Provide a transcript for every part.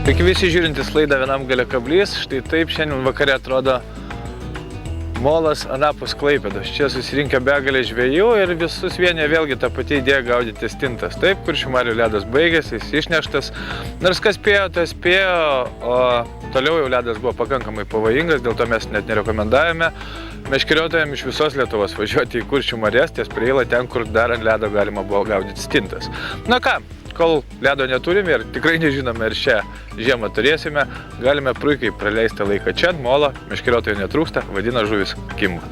Sveiki visi žiūrintys laidą Vienam gale kablys. Štai taip šiandien vakare atrodo molas anapus Klaipėdos. Čia susirinkę begalė žvejų ir visus vienė vėlgi ta pati idėja gaudyti stintas. Taip, Kuršių marių ledas baigėsi, jis išneštas. Nors kas spėjo, tas spėjo, o toliau jau ledas buvo pakankamai pavojingas, dėl to mes net nerekomendavome meškeriotojams iš visos Lietuvos važiuoti į Kuršių marias, ties Preilą, ten, kur dar ant ledo galima buvo gaudyti stintas. Na ką? Kol ledo neturime ir tikrai nežinome, ar šią žiemą turėsime, galime puikiai praleisti laiką čia ant molo, meškeriotojų netrūksta, vadina žuvis kimba.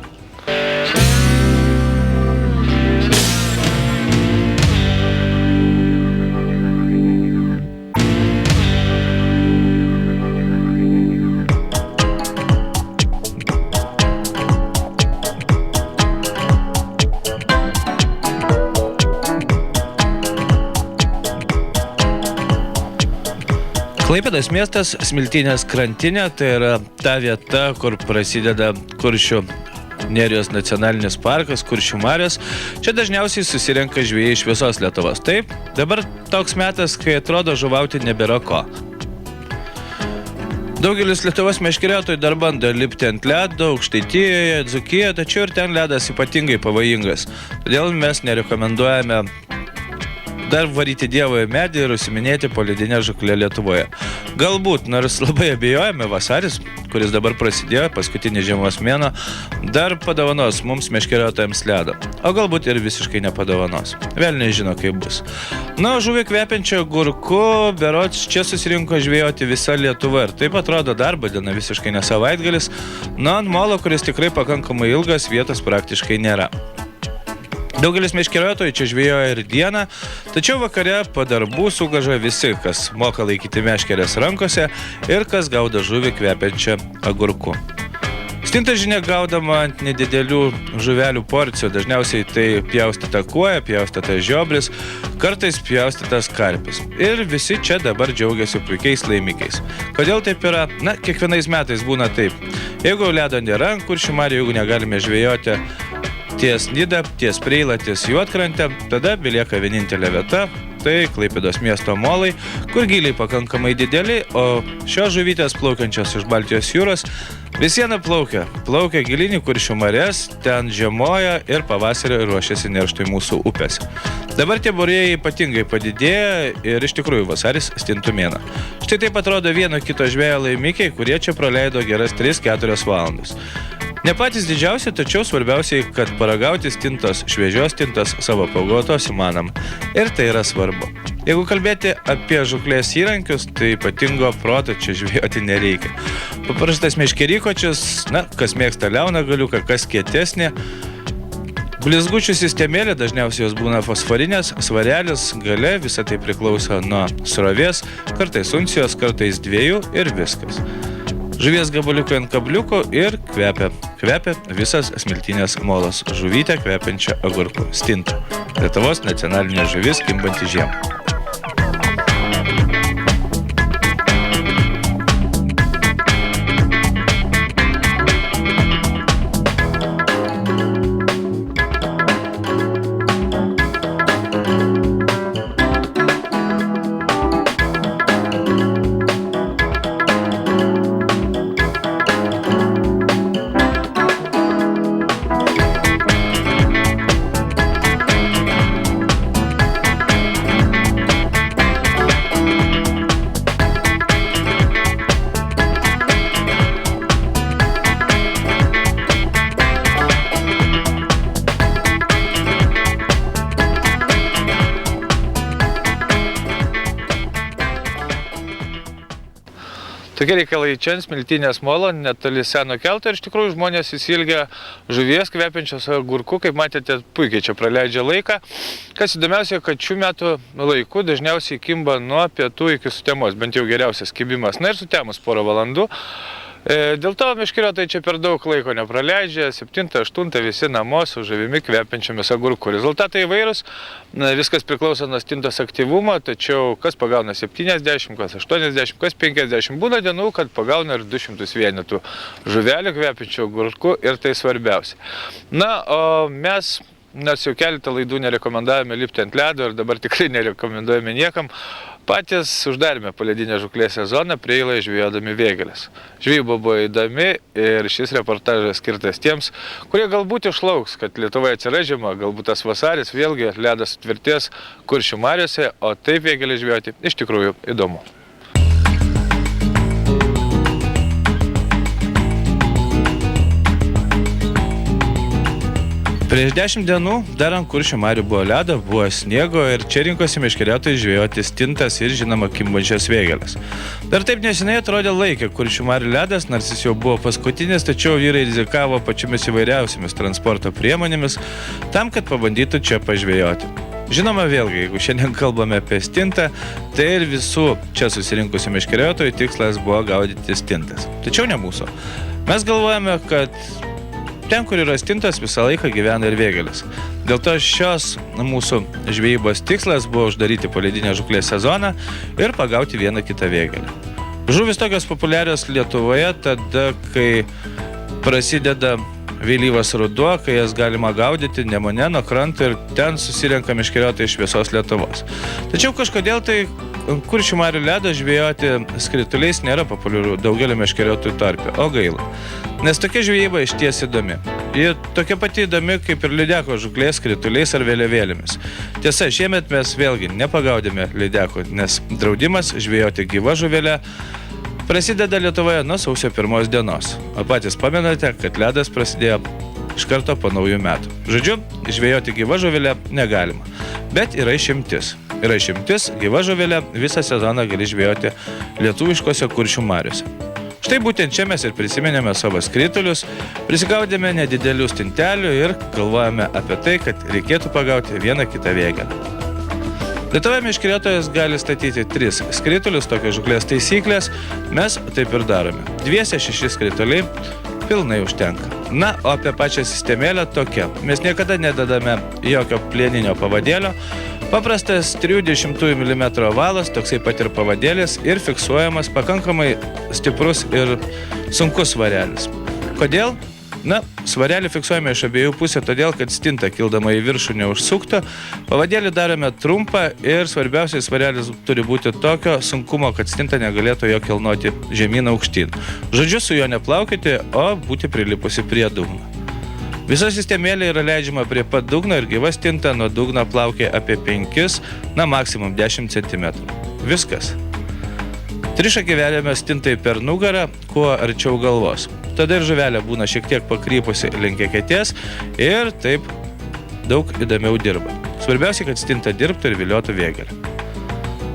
Klaipėdos miestas, Smiltynės krantinė, tai yra ta vieta, kur prasideda Kuršių nerijos nacionalinis parkas, Kuršių marios. Čia dažniausiai susirenka žvejai iš visos Lietuvos. Taip, dabar toks metas, kai atrodo žuvauti nebėra ko. Daugelis Lietuvos meškeriotojų dar bando lipti ant ledo, Aukštaitijoje, Dzūkijoje, tačiau ir ten ledas ypatingai pavojingas. Todėl mes nerekomenduojame dar varyti Dievo į medį ir užsiminėti poledinę žūklę Lietuvoje. Galbūt, nors labai abejojame, vasaris, kuris dabar prasidėjo, paskutinį žiemos mėnuo, dar padovanos mums meškeriotojams ledo. O galbūt ir visiškai nepadovanos. Velniai žino, kaip bus. Na, žuvį kvepiančio agurku, berods čia susirinko žvejoti visa Lietuva. Ir taip atrodo darbo diena, visiškai ne savaitgalis. Na, ant molo, kuris tikrai pakankamai ilgas, vietos praktiškai nėra. Daugelis meškeriotojų čia žvejoja ir dieną, tačiau vakare po darbų sugaža visi, kas moka laikyti meškerės rankose ir kas gaudo žuvį kvepiančią agurku. Stinta žinia gaudama ant nedidelių žuvelių porcijų, dažniausiai tai pjaustyta kuoja, pjaustyta žiobris, kartais pjaustytas karpis. Ir visi čia dabar džiaugiasi puikiais laimikiais. Kodėl taip yra? Na, kiekvienais metais būna taip. Jeigu ledo nėra ant Kuršių marių, jeigu negalime žvejoti ties Nida, ties Preilą, ties Juodkrantę, tada belieka vienintelė vieta, tai Klaipėdos miesto molai, kur giliai pakankamai dideli, o šios žuvytės plaukiančios iš Baltijos jūros vis viena plaukia gilin į Kuršių marias, ten žiemoja ir pavasarį ruošiasi nerštui mūsų upėse. Dabar tie būriai ypatingai padidėja ir iš tikrųjų vasaris stintų mėnuo. Štai taip atrodo vieno kito žvejo laimikiai, kurie čia praleido geras 3-4 valandas. Ne patys didžiausi, tačiau svarbiausiai, kad paragauti stintos, šviežios stintos savo pagautos įmanom. Ir tai yra svarbu. Jeigu kalbėti apie žūklės įrankius, tai ypatingo proto čia žvejoti nereikia. Paprastas meškerykočius, na, kas mėgsta liauną galiuką, kas kietesnė. Blizgučių sistemėlė, dažniausiai jos būna fosforinės, svarelis, gale, visa tai priklauso nuo srovės, kartais uncijos, kartais 2 ir viskas. Žuvies gabaliukai ant kabliuko ir kvepia visas Smiltynės molas žuvytę kvepiančią agurku stinta. Lietuvos nacionalinė žuvis kimbanti žiemą. Tokie reikalai čia ant Smiltynės molo, netoli seno kelto ir iš tikrųjų žmonės įsilgia žuvies kvepiančios agurku, kaip matėte, puikiai čia praleidžia laiką. Kas įdomiausia, kad šių metų laiku dažniausiai kimba nuo pietų iki sutemos, bent jau geriausias kibimas, na ir sutemus porą valandų. Dėl to meškeriotojai čia per daug laiko nepraleidžia, 7-8 visi namo su žuvimi kvepiančiomis agurku. Rezultatai įvairūs, viskas priklauso nuo stintos aktyvumo, tačiau kas pagauna 70, kas 80, kas 50, būna dienų, kad pagauna ir 200 vienetų žuvelių kvepiančių agurku ir tai svarbiausia. Na, o mes Nors jau keletą laidų nerekomendavome lipti ant ledo ir dabar tikrai nerekomenduojame niekam. Patys uždarėme poledinę žūklės sezoną Preilai žvejodami vėgėles. Žvejyba buvo įdomi ir šis reportažas skirtas tiems, kurie galbūt išlauks, kad Lietuvoje atsiras žiema, galbūt tas vasaris vėlgi ledas sutvirtės Kuršių mariose, o taip vėgėlę žvejoti iš tikrųjų įdomu. Prieš 10 dienų dar ant Kuršių marių buvo ledo, buvo sniego ir čia rinkosi meškeriotojai žvejoti stintas ir žinoma kimbančias vėgėles. Dar taip neseniai atrodė laikė Kuršių marių ledas, nors jis jau buvo paskutinis, tačiau vyrai rizikavo pačiomis įvairiausiamis transporto priemonėmis tam, kad pabandytų čia pažvejoti. Žinoma, vėlgi, jeigu šiandien kalbame apie stintą, tai ir visų čia susirinkusių meškeriotojų tikslas buvo gaudyti stintas. Tačiau ne mūsų. Mes galvojame, kad ten, kur yra stintas, visą laiką gyvena ir vėgėlės. Dėl to šios mūsų žvejybos tikslas buvo uždaryti poledinę žūklės sezoną ir pagauti vieną kitą vėgėlę. Žuvys tokios populiarios Lietuvoje tada, kai prasideda vėlyvas ruduo, kai jas galima gaudyti Nemune nuo kranto ir ten susirenka meškeriotojai iš visos Lietuvos. Tačiau kažkodėl tai Kuršių marių ledą žvejoti skrituliais nėra populiaru daugelio meškeriotojų tarpe, o gaila. Nes tokia žvejyba išties įdomi. Ji tokia pati įdomi kaip ir lydeko žūklės skrituliais ar vėliavėlėmis. Tiesa, šiemet mes vėlgi nepagaudėme lydeko, nes draudimas žvejoti gyva žuvelę prasideda Lietuvoje nuo sausio 1 dienos. O patys pamenate, kad ledas prasidėjo iš karto po naujų metų. Žodžiu, žvejoti gyva žuvelę negalima. Bet yra išimtis. Yra išimtis, gyva žuvelė visą sezoną gali žvejoti lietuviškose Kuršių mariuose. Štai būtent čia mes ir prisiminėme savo skritulius, prisigaudėme nedidelių stintelių ir galvojame apie tai, kad reikėtų pagauti vieną kitą vėgėlę. Lietuvoje meškeriotojas gali statyti 3 skritulius, tokios žūklės taisyklės, mes taip ir darome. 2-6 skrituliai pilnai užtenka. Na, o apie pačią sistemėlę tokia. Mes niekada nededame jokio plieninio pavadėlio. Paprastas 30 mm valas, toksai pat ir pavadėlis ir fiksuojamas pakankamai stiprus ir sunkus svarelis. Kodėl? Na, svarelį fiksuojame iš abiejų pusių, todėl, kad stinta kildama į viršų neužsukta. Pavadėlį darome trumpą ir svarbiausiai svarelis turi būti tokio sunkumo, kad stinta negalėtų jo kilnoti žemyn aukštyn. Žodžiu, su juo neplaukite, o būti prilipusi prie dugno. Visa sistemėlė yra leidžiama prie pat dugno ir gyva stinta nuo dugno plaukia apie 5, na maksimum 10 cm. Viskas. Trišakį veliame stintai per nugarą, kuo arčiau galvos. Tada ir žuvelė būna šiek tiek pakrypusi link eketės ir taip daug įdomiau dirba. Svarbiausia, kad stinta dirbtų ir viliotų vėgėlę.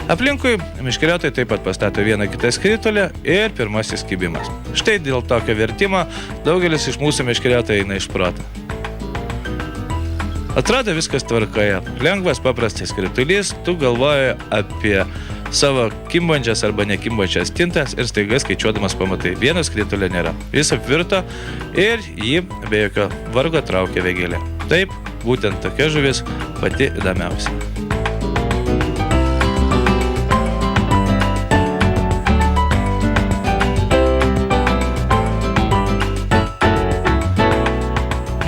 Aplinkui meškeriotojai taip pat pastato vieną kitą skritulę ir pirmasis kibimas. Štai dėl tokio vertimo daugelis iš mūsų meškeriotojai eina iš proto. Atrodo viskas tvarkoje. Lengvas, paprastas skritulys, tu galvoji apie savo kimbančias arba nekimbančias stintas ir staiga skaičiuodamas pamatai, vieno skritulio nėra. Jis apvirto ir jį be jokio vargo traukia vėgėlė. Taip, būtent tokia žuvis pati įdomiausia.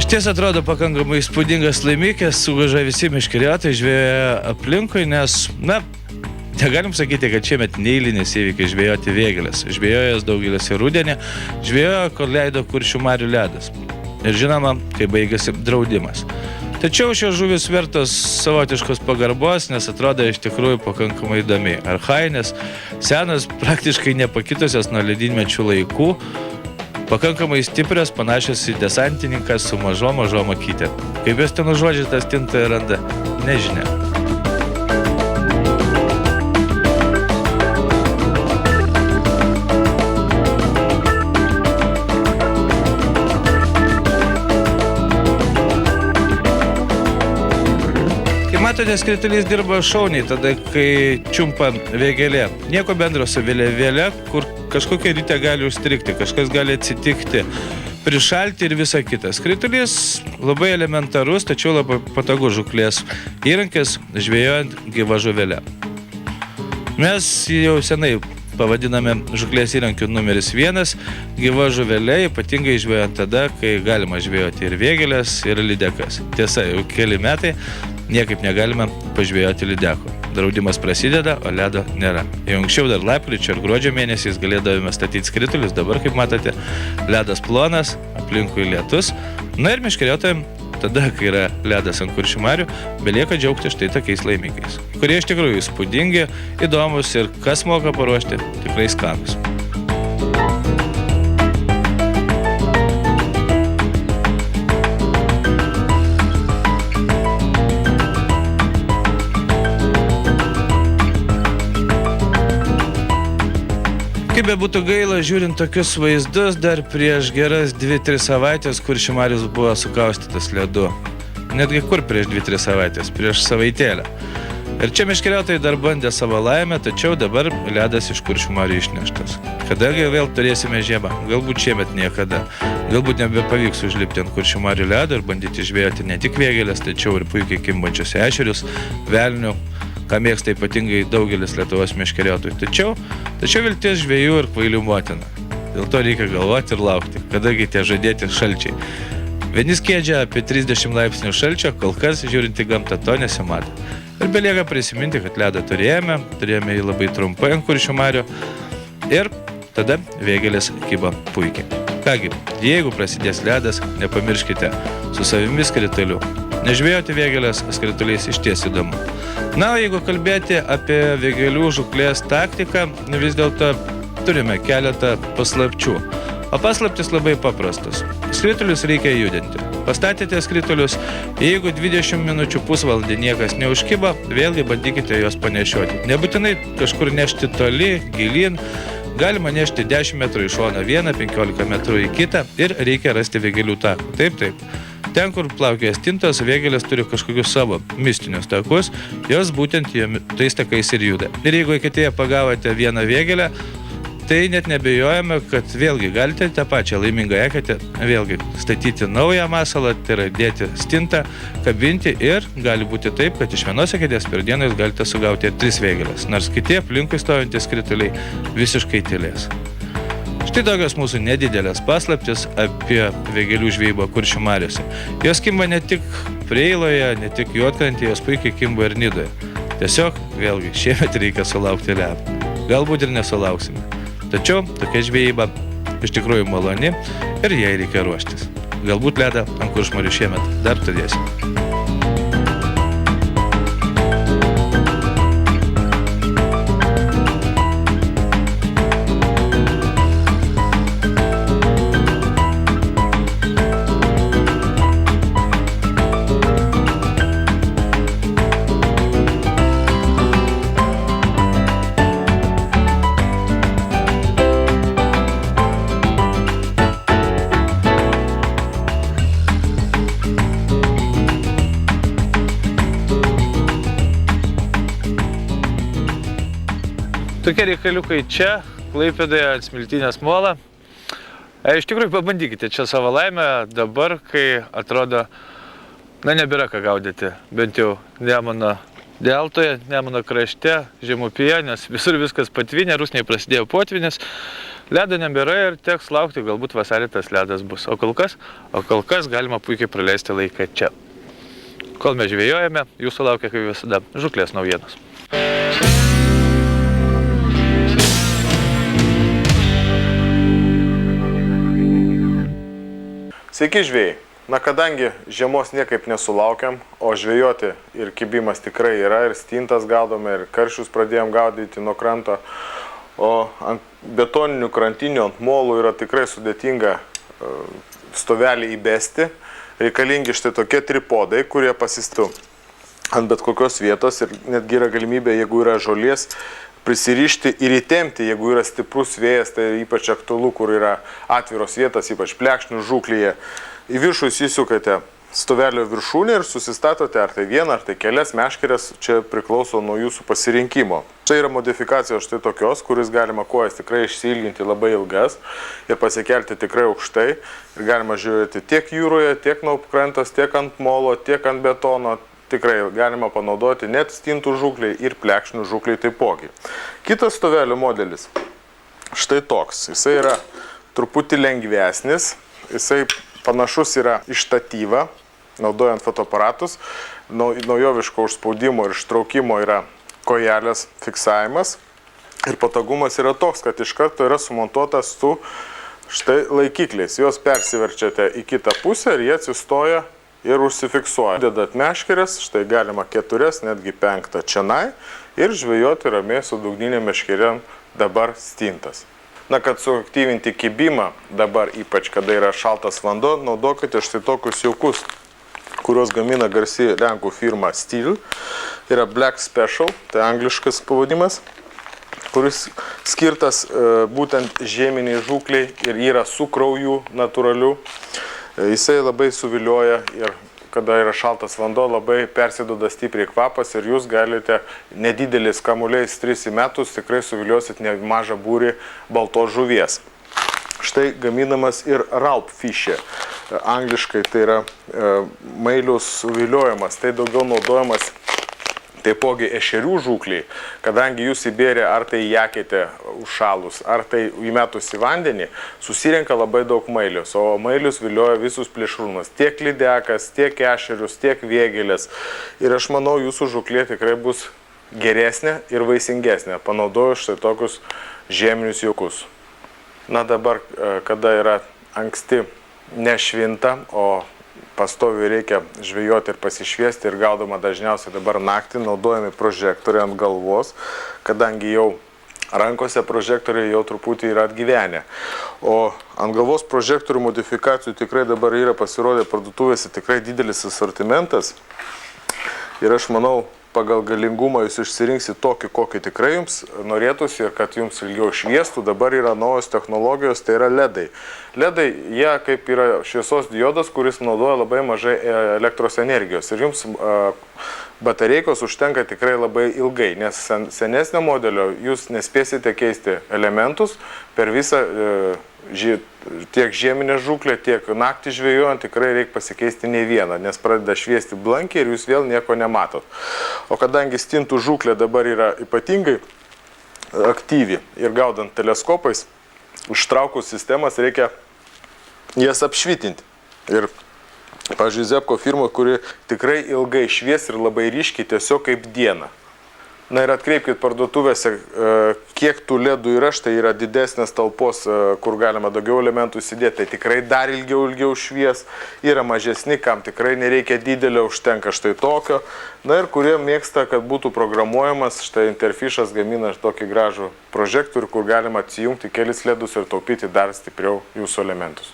Ties atrodo pakankamai įspūdingas laimikės, suguža visi meškeriotojai žvejoja aplinkui, nes, na, negalim sakyti, kad šiemet neįlinis įvykis žvejoti vėgėlės. Žvejojas daugelis ir rudenį, žvejojo, kol leido Kuršių marių ledas. Ir žinoma, kai baigėsi draudimas. Tačiau šios žuvis vertos savotiškos pagarbos, nes atrodo iš tikrųjų pakankamai įdomiai. Archainės, senos, praktiškai nepakitusios nuo ledynmečių laikų, pakankamai stiprios, panašios į desantininką su mažom akytėm. Kaip jos ten užuodžia tą stintą randa, nežinia. Kaip matote, skritulys dirba šauniai, tada kai čiumpa vėgėlė. Nieko bendro su vėliavėlė, kur kažkokia ryte gali užstrikti, kažkas gali atsitikti, prišalti ir visa kita. Skritulys labai elementarus, tačiau labai patogus žūklės įrankis žvejojant gyva žuvelę. Mes jau senai pavadiname žūklės įrankių numeris 1 gyva žuvelė, ypatingai žvejojant tada, kai galima žvejoti ir vėgėlės, ir lydekas. Tiesa, jau keli metai niekaip negalime pažvejoti lydeko. draudimas prasideda, o ledo nėra. Jau anksčiau dar lapkričio ir gruodžio mėnesiais galėdavome statyti skritulius, dabar, kaip matote, ledas plonas, aplinkui lietus. Na ir meškeriotojams tada, kai yra ledas ant Kuršių marių, belieka džiaugti štai tokiais laimikiais, kurie iš tikrųjų įspūdingi, įdomus ir kas moka paruošti, tikrai skanus. Kaip bebūtų gaila, žiūrint tokius vaizdus, dar prieš geras 2-3 savaitės Kuršių marius buvo sukaustytas ledu. Netgi kur prieš 2-3 savaitės, prieš savaitėlę. Ir čia meškeriotojai dar bandė savo laimę, tačiau dabar ledas iš Kuršių marių išneštas. Kadagi vėl turėsime žiemą? Galbūt šiemet niekada. Galbūt nebepavyks užlipti ant Kuršių marių ledo ir bandyti žvejoti ne tik vėgėlės, tačiau ir puikiai kimbančius ešerius, velnių, ką mėgsta ypatingai daugelis Lietuvos meškeriotojų. Tačiau vilties žvejų ir kvailių motina. Dėl to reikia galvoti ir laukti, kadagi tie žadėti šalčiai. Vieni skiedžia apie 30 laipsnių šalčio, kol kas, žiūrint į gamtą, to nesimato. Ir belieka prisiminti, kad ledą turėjome jį labai trumpai ant Kuršių marių ir tada vėgėlės kyba puikiai. Kągi, jeigu prasidės ledas, nepamirškite su savimi skritulių. Nežvejoti vėgėlės skrituliais išties įdomu. Na, o jeigu kalbėti apie vėgėlių žūklės taktiką, vis dėlto turime keletą paslapčių. O paslaptis labai paprastos. Skritulius reikia judinti. Pastatėte skritulius, jeigu 20 minučių pusvalandį niekas neužkiba, vėlgi bandykite juos panešioti. Nebūtinai kažkur nešti toli, gilin, galima nešti 10 metrų į šoną vieną, 15 metrų į kitą ir reikia rasti vėgėlių takų. Taip. Ten, kur plaukioja stintos, vėgėlės turi kažkokius savo mistinius takus, jos būtent tais takais ir juda. Ir jeigu eketėje pagavote vieną vėgėlę, tai net nebejojame, kad vėlgi galite tą pačią laimingą eketę vėlgi statyti naują masalą, tai yra dėti stintą, kabinti ir gali būti taip, kad iš vienos eketės per dieną jūs galite sugauti 3 vėgėlės, nors kiti aplinkui stovintys skrituliai visiškai tylės. Štai tokios mūsų nedidelės paslaptis apie vėgėlių žvejybą Kuršių mariuose. Jos kimba ne tik Preiloje, ne tik Juodkrantėje, jos puikiai kimba ir Nidoje. Tiesiog, vėlgi, šiemet reikia sulaukti ledo. Galbūt ir nesulauksime. Tačiau tokia žvejyba iš tikrųjų maloni ir jai reikia ruoštis. Galbūt ledą ant Kuršių marių šiemet dar turėsime. Tokie reikaliukai čia, Klaipėdoje ant Smiltynės molą. Iš tikrųjų, pabandykite čia savo laimę dabar, kai atrodo, nebėra ką gaudyti, bent jau Nemuno deltoje, Nemuno krašte, Žemupyje, nes visur viskas patvinė, Rusnėje prasidėjo potvinis, ledo nebėra ir teks laukti, galbūt vasarį tas ledas bus. O kol kas galima puikiai praleisti laiką čia. Kol mes žvejojame, jūsų laukia, kaip visada, žūklės naujienos. Sveiki žvejai. Kadangi žiemos niekaip nesulaukiam, o žvejoti ir kibimas tikrai yra, ir stintas gaudome, ir karšius pradėjom gaudyti nuo kranto, o ant betoninių krantinių, ant molų yra tikrai sudėtinga stovelį įbesti. Reikalingi štai tokie tripodai, kurie pasistų ant bet kokios vietos ir netgi yra galimybė, jeigu yra žolės, prisirišti ir įtempti, jeigu yra stiprus vėjas, tai ypač aktualu, kur yra atviros vietas, ypač plekšnių žūklyje. Į viršų įsisukate stovelio viršūnę ir susistatote ar tai vieną, ar tai kelias meškeres, čia priklauso nuo jūsų pasirinkimo. Čia yra modifikacijos štai tokios, kuris galima kojas tikrai išsiilginti labai ilgas ir pasikelti tikrai aukštai. Ir galima žiūrėti tiek jūroje, tiek nuo krantos, tiek ant molo, tiek ant betono. Tikrai galima panaudoti net stintų žūkliai ir plekšnių žūkliai taipogi. Kitas stovelio modelis štai toks. Jisai yra truputį lengvesnis, jisai panašus yra į štatyvą, naudojant fotoaparatus. Naujoviško užspaudimo ir ištraukimo yra kojelės fiksavimas. Ir patogumas yra toks, kad iš karto yra sumontuotas su štai laikikliais. Jos persiverčiate į kitą pusę ir jie atsistoja ir užsifiksuoja. Dedat meškerės, štai galima 4, netgi 5 čianai ir žvejoti ramiai su dugninėm meškerėm dabar stintas. Na, kad suaktyvinti kibimą, dabar ypač kada yra šaltas vanduo, naudokite štai tokius jaukus, kuriuos gamina garsi lenkų firma Stihl. Yra Black Special, tai angliškas pavadimas, kuris skirtas būtent žieminiai žūkliai ir yra su krauju natūraliu. Jisai labai suvilioja ir kada yra šaltas vanduo, labai persiduoda stipriai kvapas ir jūs galite nedidelis kamuoliais 3 metus tikrai suviliosit nemažą būrį baltos žuvies. Štai gaminamas ir Raup Fische. Angliškai tai yra mailius suviliojimas. Tai daugiau naudojamas taipogi ešerių žūkliai, kadangi jūs įbėrė ar tai jakėte užšalus, ar tai įmetus į vandenį, susirenka labai daug mailius, o mailius vilioja visus plėšrūnus, tiek lydekas, tiek ešerius, tiek vėgėlės. Ir aš manau, jūsų žūklė tikrai bus geresnė ir vaisingesnė, panaudojus štai tokius žieminius jaukus. Na dabar, kada yra anksti nešvinta, o pastoviai reikia žvejoti ir pasišviesti ir gaudoma dažniausiai dabar naktį, naudojami prožektoriai ant galvos, kadangi jau rankose prožektoriai jau truputį yra atgyvenę. O ant galvos prožektorių modifikacijų tikrai dabar yra pasirodę parduotuvėse tikrai didelis asortimentas. Ir aš manau, pagal galingumą jūs išsirinksit tokį, kokį tikrai jums norėtųsi ir kad jums ilgiau šviestų. Dabar yra naujos technologijos, tai yra ledai. Ledai, jie kaip yra šviesos diodas, kuris naudoja labai mažai elektros energijos. Ir jums batareikos užtenka tikrai labai ilgai, nes senesnio modelio jūs nespėsite keisti elementus per visą tiek žieminę žūklę, tiek naktį žvejojant tikrai reikia pasikeisti ne vieną, nes pradeda šviesti blankiai ir jūs vėl nieko nematot. O kadangi stintų žūklė dabar yra ypatingai aktyvi ir gaudant teleskopais, užtraukus sistemas reikia jas apšvitinti. Ir, pavyzdžiui, Zepko firma, kuri tikrai ilgai švies ir labai ryškiai, tiesiog kaip diena. Na ir atkreipkite parduotuvėse, kiek tų ledų yra, štai yra didesnės talpos, kur galima daugiau elementų įsidėti, tai tikrai dar ilgiau švies, yra mažesni, kam tikrai nereikia didelio, užtenka štai tokio. Na ir kurie mėgsta, kad būtų programuojamas, štai Interfishas gamina tokį gražų prožektorių, kur galima atsijungti kelis ledus ir taupyti dar stipriau jūsų elementus.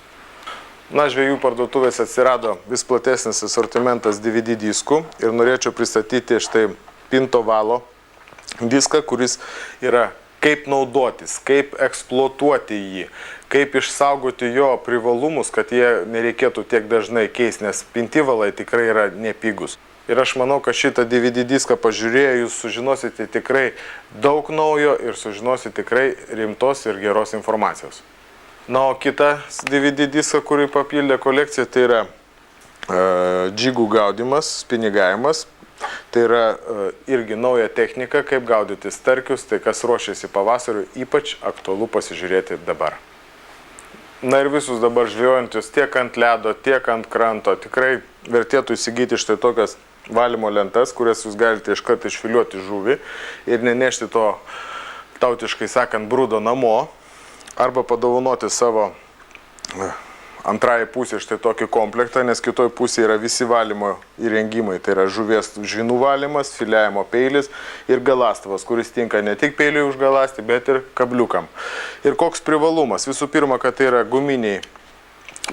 Na, žvejų parduotuvėse atsirado vis platesnis asortimentas DVD diskų ir norėčiau pristatyti štai Pinto Valo diską, kuris yra kaip naudotis, kaip eksploatuoti jį, kaip išsaugoti jo privalumus, kad jie nereikėtų tiek dažnai keisti, nes pintivalai tikrai yra nepigus. Ir aš manau, kad šitą DVD diską pažiūrėję jūs sužinosite tikrai daug naujo ir sužinosite tikrai rimtos ir geros informacijos. Na, o kitas DVD diską, kurį papildė kolekcija, tai yra džigų gaudimas, spinigavimas. Tai yra irgi nauja technika, kaip gaudyti starkius, tai kas ruošiasi pavasariu, ypač aktualu pasižiūrėti dabar. Na ir visus dabar žvejojančius tiek ant ledo, tiek ant kranto, tikrai vertėtų įsigyti štai tokias valymo lentas, kurias jūs galite iškart išfiliuoti žuvį ir nenešti to, tautiškai sakant, brūdo namo, arba padovanoti savo antrąjį pusę štai tokį komplektą, nes kitoj pusėje yra visi valymo įrengimai. Tai yra žvynų valymas, filiavimo peilis ir galastavas, kuris tinka ne tik peiliui užgalasti, bet ir kabliukam. Ir koks privalumas? Visų pirma, kad tai yra guminiai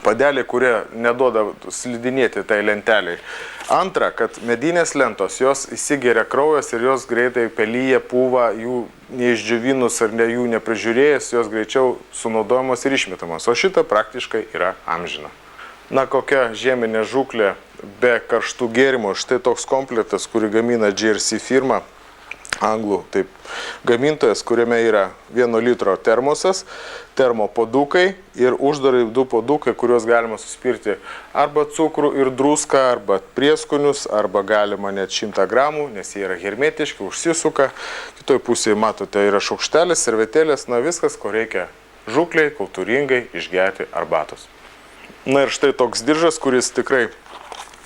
padeliai, kurie neduoda slidinėti tai lenteliai. Antra, kad medinės lentos, jos įsigeria kraujas ir jos greitai pelyja, pūva, jų neišdžiovinus ar jų neprižiūrėjęs, jos greičiau sunaudojamos ir išmetamos. O šita praktiškai yra amžina. Na, kokia žieminė žūklė be karštų gėrimų. Štai toks komplektas, kurį gamina GRC firma, anglų taip gamintojas, kuriame yra 1 litro termosas, termopodukai ir uždarai 2 podukai, kuriuos galima suspirti arba cukrų ir druską, arba prieskonius, arba galima net 100 gramų, nes jie yra hermetiški, užsisuka. Kitoj pusėje matote yra šaukštelis, servetėlės, na viskas, ko reikia žūkliai, kultūringai išgerti arbatos. Na ir štai toks diržas, kuris tikrai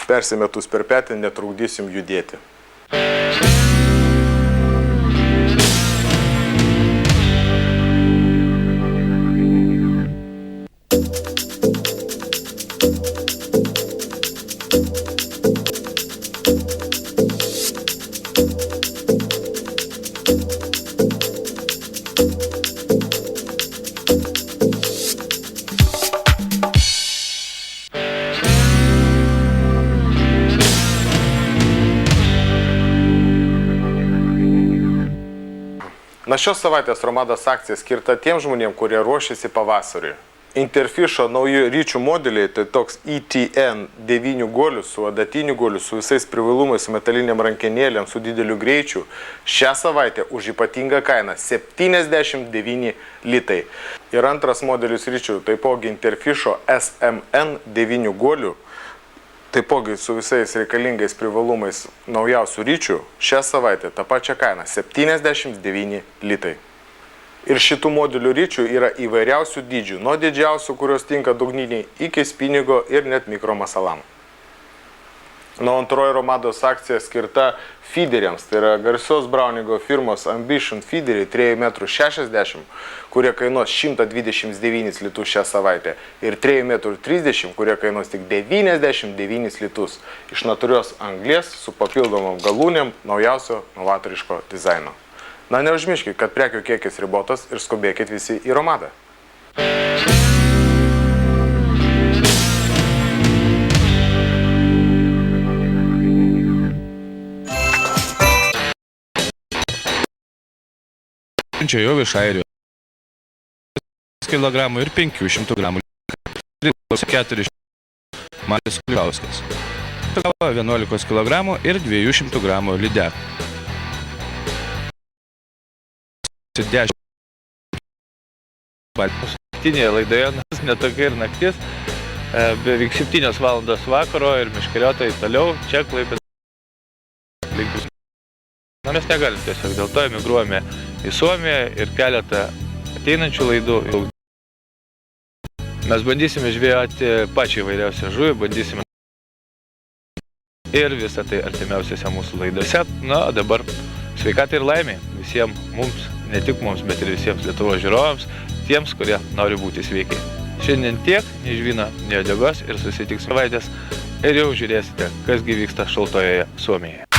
persimetus per petį netrukdys jums judėti. Na šios savaitės Romados akcija skirta tiem žmonėm, kurie ruošiasi pavasarį. Interfisho nauji ryčių modeliai, tai toks ETN 9 guolių su adatiniu guoliu, su visais privalumais, su metaliniam rankenėlėm, su dideliu greičiu. Šią savaitę už ypatingą kainą 79 litai. Ir antras modelis ryčių, taipogi Interfisho SMN 9 guolių, taipogi su visais reikalingais privalumais naujausių ryčių, šią savaitę tą pačią kainą 79 litai. Ir šitų modelių ryčių yra įvairiausių dydžių, nuo didžiausių, kurios tinka dugniniai, iki spinigo ir net mikromasalam. Nuo antroji Romados akcija skirta feederiams, tai yra garsios Browningo firmos Ambition feederiai 3,60 m, kurie kainuos 129 litus šią savaitę, ir 3,30 m, kurie kainuos tik 99 litus, iš natūrios anglies su papildomom galūnėm naujausio novatoriško dizaino. Na, neužmirškit, kad prekių kiekis ribotas ir skubėkit visi į Romadą. Čia jau iš Airijos. kg ir 500 g. 400 Marius Kuliauskas. 11 kg ir 200 g lydekų. 10 paskutinėje laidoje netokia ir naktis, beveik 7 valandos vakaro ir meškeriotojai toliau čia Klaipėdos. Na, mes negalim tiesiog, dėl to emigruojame į Suomiją ir keletą ateinančių laidų. Mes bandysime žvejoti pačią įvairiausią žuvį, bandysime ir visą tai artimiausiose mūsų laidose. Na, o dabar sveikatai ir laimė visiems mums, ne tik mums, bet ir visiems Lietuvos žiūrovams, tiems, kurie nori būti sveiki. Šiandien tiek, nei žvyno, nei uodegos ir susitiksime savaitės ir jau žiūrėsite, kasgi vyksta šaltojoje Suomijoje.